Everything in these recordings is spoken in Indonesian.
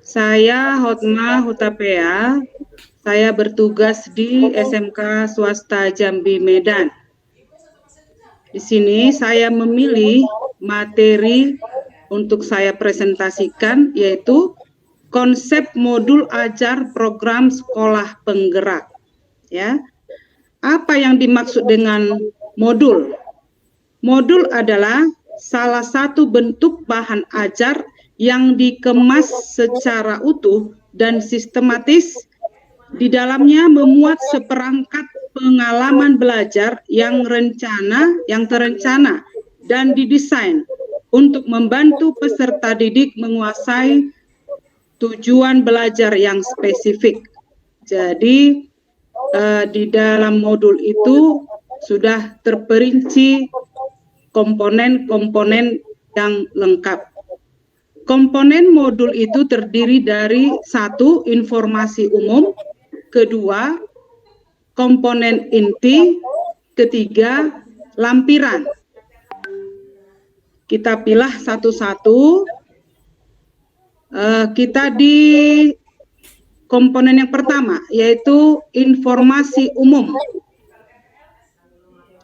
Saya Hotma Hutapea. Saya bertugas di SMK Swasta Jambi Medan. Di sini saya memilih materi untuk saya presentasikan, yaitu konsep modul ajar program sekolah penggerak. Ya, apa yang dimaksud dengan modul? Modul adalah salah satu bentuk bahan ajar yang dikemas secara utuh dan sistematis. Di dalamnya memuat seperangkat pengalaman belajar yang terencana dan didesain untuk membantu peserta didik menguasai tujuan belajar yang spesifik. Jadi di dalam modul itu sudah terperinci komponen-komponen yang lengkap. Komponen modul itu terdiri dari 1. Informasi umum, 2. Komponen inti, 3. Lampiran. Kita pilah satu-satu. Kita di komponen yang pertama, yaitu informasi umum.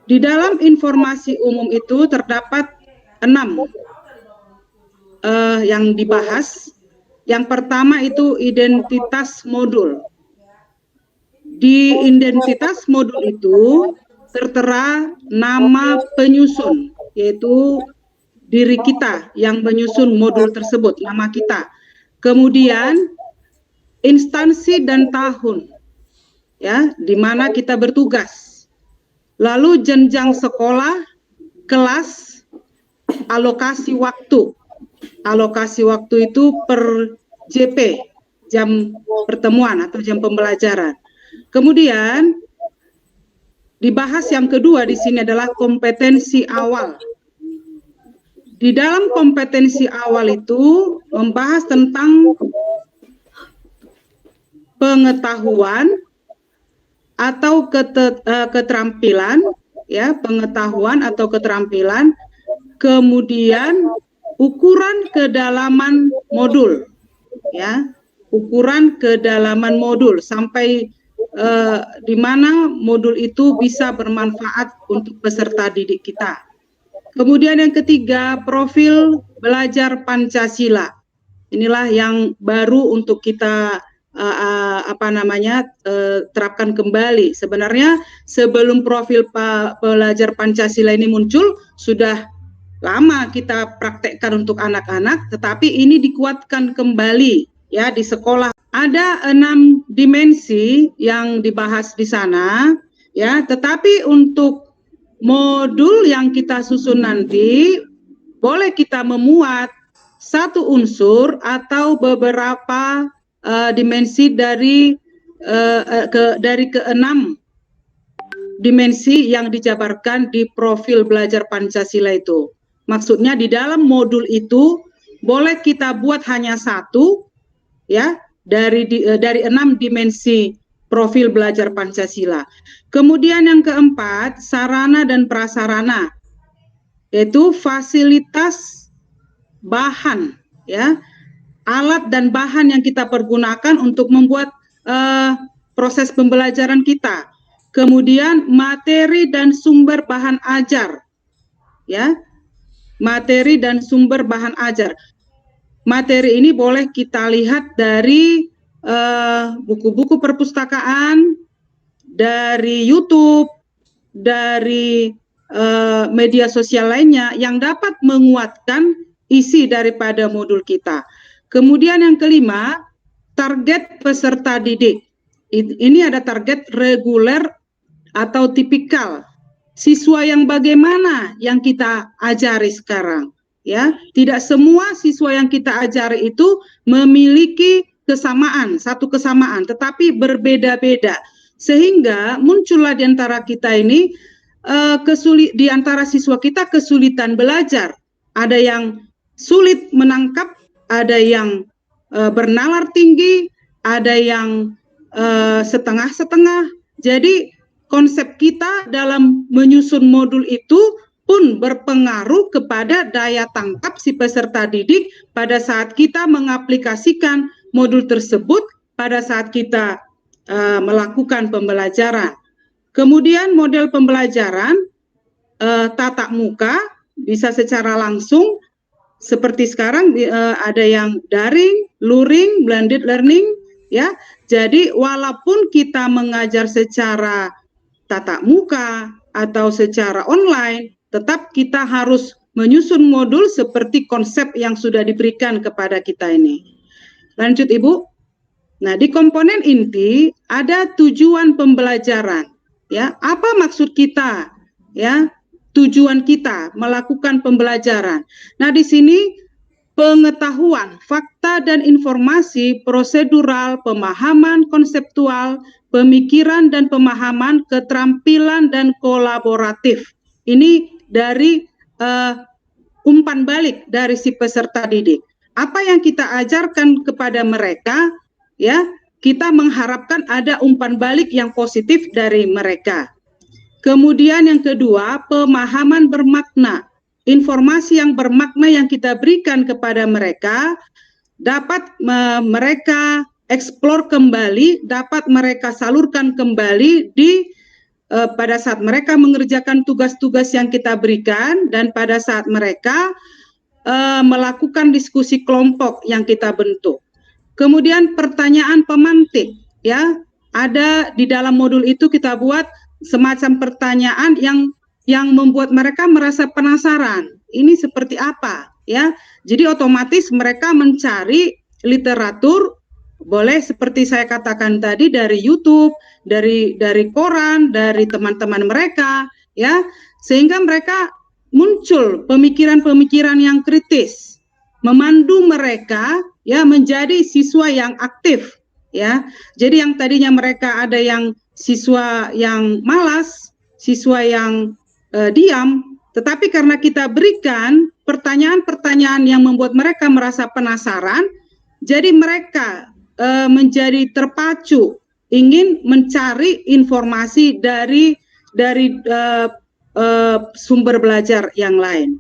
Di dalam informasi umum itu terdapat 6 yang dibahas. Yang pertama itu identitas modul. Di identitas modul itu tertera nama penyusun, yaitu diri kita yang menyusun modul tersebut, nama kita. Kemudian instansi dan tahun, ya, di mana kita bertugas. Lalu jenjang sekolah, kelas, alokasi waktu. Alokasi waktu itu per JP, jam pertemuan atau jam pembelajaran. Kemudian dibahas yang kedua di sini adalah kompetensi awal. Di dalam kompetensi awal itu membahas tentang pengetahuan atau keterampilan, ya, pengetahuan atau keterampilan, kemudian ukuran kedalaman modul, ya, ukuran kedalaman modul sampai di mana modul itu bisa bermanfaat untuk peserta didik kita. Kemudian yang ketiga, profil belajar Pancasila. Inilah yang baru untuk kita terapkan kembali. Sebenarnya sebelum profil belajar Pancasila ini muncul, sudah lama kita praktekkan untuk anak-anak, tetapi ini dikuatkan kembali, ya, di sekolah. Ada 6 dimensi yang dibahas di sana, ya, tetapi untuk modul yang kita susun nanti boleh kita memuat satu unsur atau beberapa dimensi dari ke-6 dimensi yang dijabarkan di profil belajar Pancasila itu. Maksudnya di dalam modul itu boleh kita buat hanya satu, ya, dari 6 dimensi profil belajar Pancasila. Kemudian yang keempat, sarana dan prasarana, yaitu fasilitas bahan, ya, alat dan bahan yang kita pergunakan untuk membuat proses pembelajaran kita. Kemudian materi dan sumber bahan ajar, ya, materi dan sumber bahan ajar. Materi ini boleh kita lihat dari buku-buku perpustakaan, dari YouTube, dari media sosial lainnya yang dapat menguatkan isi daripada modul kita. Kemudian yang kelima, target peserta didik. Ini ada target reguler atau tipikal. Siswa yang bagaimana yang kita ajari sekarang, ya. Tidak semua siswa yang kita ajari itu memiliki satu kesamaan, tetapi berbeda-beda. Sehingga muncullah di antara kita ini di antara siswa kita kesulitan belajar. Ada yang sulit menangkap, ada yang bernalar tinggi, ada yang setengah-setengah. Jadi konsep kita dalam menyusun modul itu pun berpengaruh kepada daya tangkap si peserta didik pada saat kita mengaplikasikan modul tersebut pada saat kita melakukan pembelajaran. Kemudian model pembelajaran tatap muka bisa secara langsung, seperti sekarang ada yang daring, luring, blended learning, ya. Jadi walaupun kita mengajar secara tatap muka atau secara online, tetap kita harus menyusun modul seperti konsep yang sudah diberikan kepada kita ini. Lanjut Ibu. Nah, di komponen inti ada tujuan pembelajaran. Ya, apa maksud kita? Ya, tujuan kita melakukan pembelajaran. Nah, di sini pengetahuan, fakta dan informasi prosedural, pemahaman konseptual, pemikiran dan pemahaman, keterampilan dan kolaboratif. Ini dari umpan balik dari si peserta didik. Apa yang kita ajarkan kepada mereka, ya, kita mengharapkan ada umpan balik yang positif dari mereka. Kemudian yang kedua, pemahaman bermakna. Informasi yang bermakna yang kita berikan kepada mereka dapat mereka eksplor kembali, dapat mereka salurkan kembali di pada saat mereka mengerjakan tugas-tugas yang kita berikan dan pada saat mereka melakukan diskusi kelompok yang kita bentuk. Kemudian pertanyaan pemantik, ya, ada di dalam modul itu kita buat semacam pertanyaan yang membuat mereka merasa penasaran. Ini seperti apa, ya? Jadi otomatis mereka mencari literatur, boleh seperti saya katakan tadi dari YouTube, dari koran, dari teman-teman mereka, ya, sehingga mereka muncul pemikiran-pemikiran yang kritis, memandu mereka ya menjadi siswa yang aktif, ya. Jadi yang tadinya mereka ada yang siswa yang malas, siswa yang diam, tetapi karena kita berikan pertanyaan-pertanyaan yang membuat mereka merasa penasaran, jadi mereka menjadi terpacu ingin mencari informasi dari sumber belajar yang lain.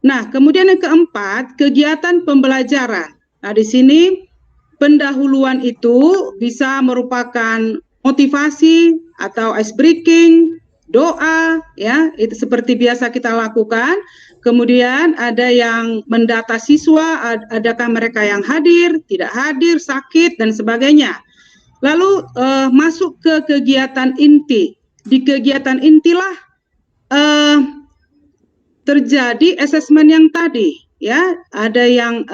Nah, kemudian yang keempat, kegiatan pembelajaran. Nah, di sini pendahuluan itu bisa merupakan motivasi atau ice breaking, doa, ya, itu seperti biasa kita lakukan. Kemudian ada yang mendata siswa, adakah mereka yang hadir, tidak hadir, sakit, dan sebagainya. Lalu masuk ke kegiatan inti. Di kegiatan intilah terjadi asesmen yang tadi, ya, ada yang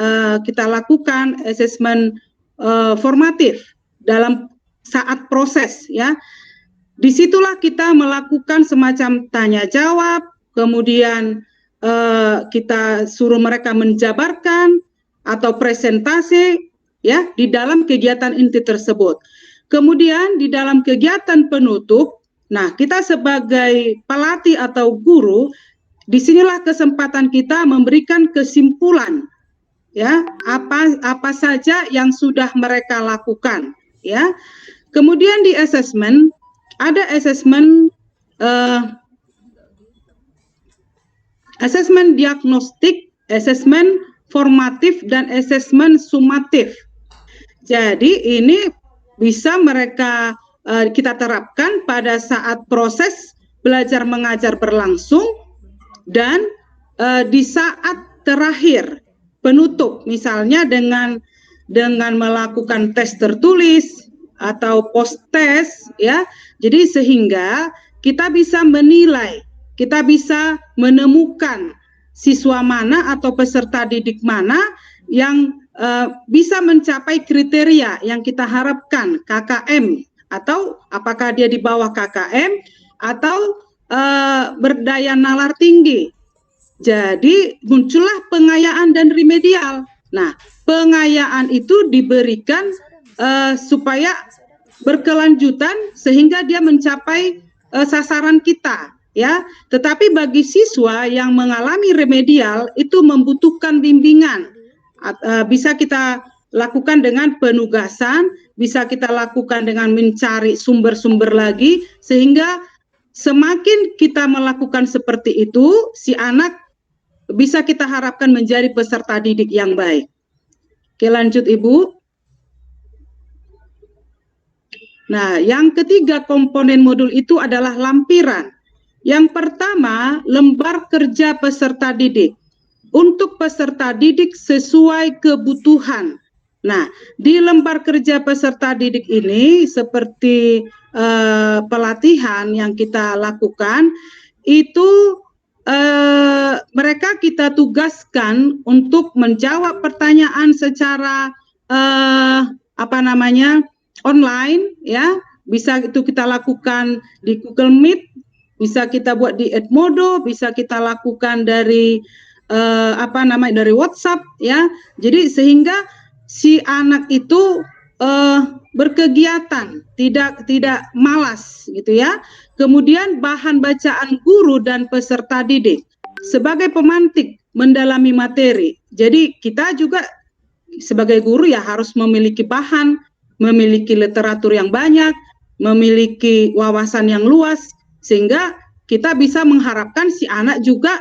kita lakukan asesmen formatif dalam saat proses, ya. Disitulah kita melakukan semacam tanya jawab, kemudian kita suruh mereka menjabarkan atau presentasi, ya, di dalam kegiatan inti tersebut. Kemudian di dalam kegiatan penutup, nah, kita sebagai pelatih atau guru, disinilah kesempatan kita memberikan kesimpulan, ya, apa saja yang sudah mereka lakukan, ya. Kemudian di asesmen ada asesmen diagnostik, asesmen formatif, dan asesmen sumatif. Jadi ini bisa mereka kita terapkan pada saat proses belajar mengajar berlangsung dan di saat terakhir penutup, misalnya dengan melakukan tes tertulis atau post test, ya. Jadi sehingga kita bisa menilai, kita bisa menemukan siswa mana atau peserta didik mana yang bisa mencapai kriteria yang kita harapkan KKM, atau apakah dia di bawah KKM atau berdaya nalar tinggi. Jadi muncullah pengayaan dan remedial. Nah, pengayaan itu diberikan supaya berkelanjutan sehingga dia mencapai sasaran kita, ya. Tetapi bagi siswa yang mengalami remedial itu membutuhkan bimbingan. Bisa kita lakukan dengan penugasan, bisa kita lakukan dengan mencari sumber-sumber lagi, sehingga semakin kita melakukan seperti itu, si anak bisa kita harapkan menjadi peserta didik yang baik. Oke, lanjut Ibu. Nah, yang ketiga komponen modul itu adalah lampiran. Yang pertama, lembar kerja peserta didik. Untuk peserta didik sesuai kebutuhan. Nah, di lembar kerja peserta didik ini seperti pelatihan yang kita lakukan, itu mereka kita tugaskan untuk menjawab pertanyaan secara online, ya. Bisa itu kita lakukan di Google Meet, bisa kita buat di Edmodo, bisa kita lakukan dari dari WhatsApp, ya. Jadi sehingga si anak itu berkegiatan, tidak malas gitu ya. Kemudian bahan bacaan guru dan peserta didik sebagai pemantik mendalami materi. Jadi kita juga sebagai guru ya harus memiliki bahan, memiliki literatur yang banyak, memiliki wawasan yang luas, sehingga kita bisa mengharapkan si anak juga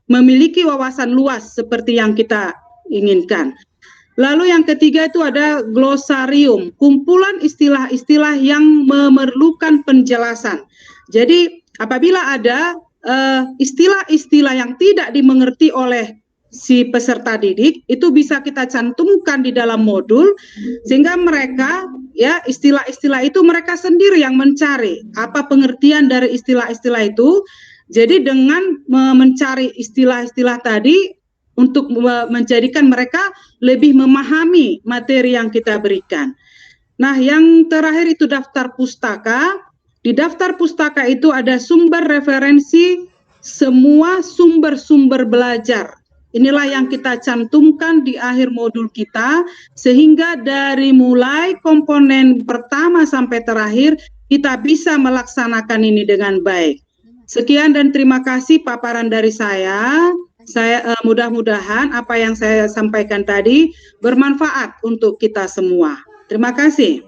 memiliki wawasan luas seperti yang kita inginkan. Lalu yang ketiga itu ada glosarium, kumpulan istilah-istilah yang memerlukan penjelasan. Jadi apabila ada istilah-istilah yang tidak dimengerti oleh si peserta didik, itu bisa kita cantumkan di dalam modul sehingga mereka ya istilah-istilah itu mereka sendiri yang mencari apa pengertian dari istilah-istilah itu. Jadi dengan mencari istilah-istilah tadi untuk menjadikan mereka lebih memahami materi yang kita berikan. Nah, yang terakhir itu daftar pustaka. Di daftar pustaka itu ada sumber referensi semua sumber-sumber belajar. Inilah yang kita cantumkan di akhir modul kita, sehingga dari mulai komponen pertama sampai terakhir, kita bisa melaksanakan ini dengan baik. Sekian dan terima kasih paparan dari saya. Mudah-mudahan apa yang saya sampaikan tadi bermanfaat untuk kita semua. Terima kasih.